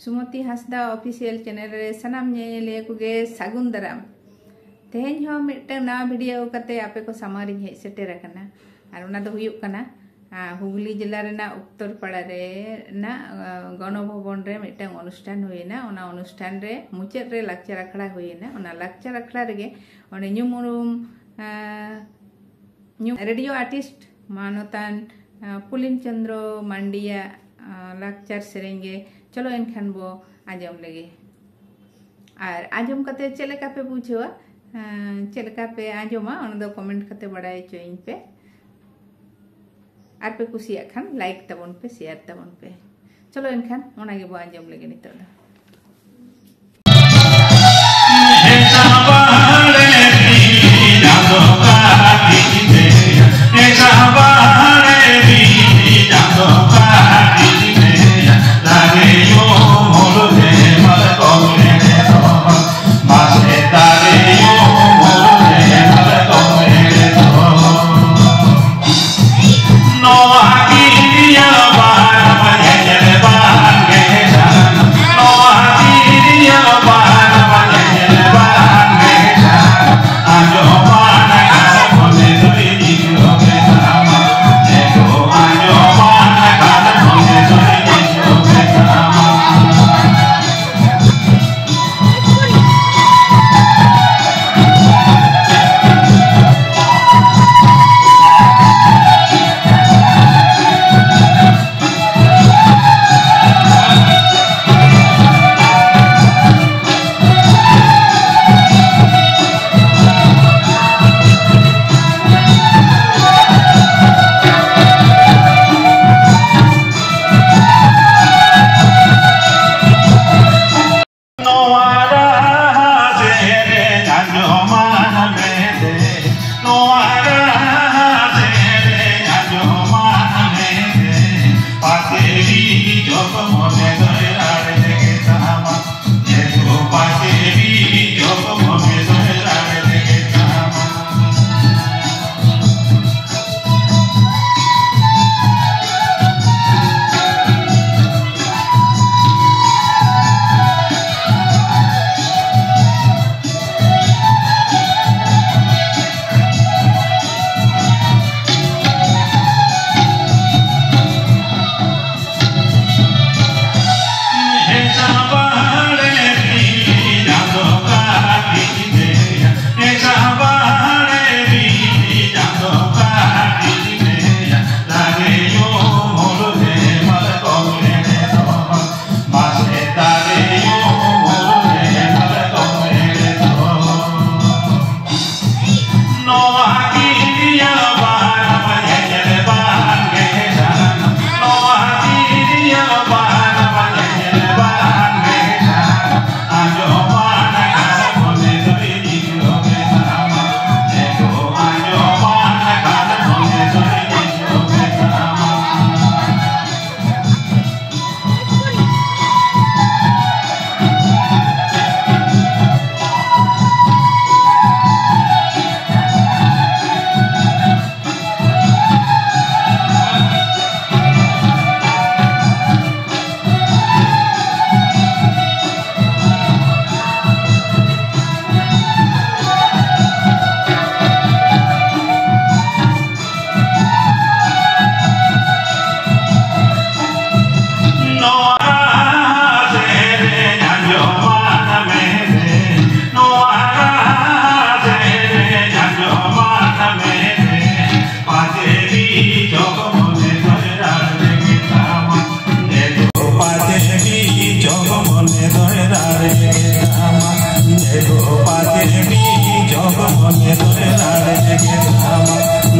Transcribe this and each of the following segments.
सुमति Hansda official channel रे सनाम नेले कुगे सागुन दाराम तेहेन हो मिटन ना वीडियो कते आपे को समारी हे सेटेर कना आर उना दो हुयुक कना हुगली जिला रेना उत्तरपाड़ा रे ना गणभवन रे मिटन अनुष्ठान हुईना ओना अनुष्ठान रे मुचाद रे लाक्चर आखड़ा हुईना ओना लाक्चर आखड़ा रे ओने न्यूमुरुम रेडियो आर्टिस्ट मानतान पुलिन चंद्र मांडिया लाक्चर सेरेंगे चलो एनखान बो आजम लगे और आजम कते चलेका पे बुझवा चलेका पे आजमा उन दो कमेंट कते बड़ाई चोइन पे आर पे कुसिया खान लाइक तबन पे शेयर तबन पे चलो एनखान ओना गे बो आजम लगे नितो दा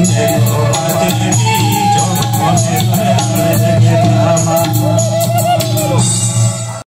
Jai Gopal Devi, Jai Gopal Devi,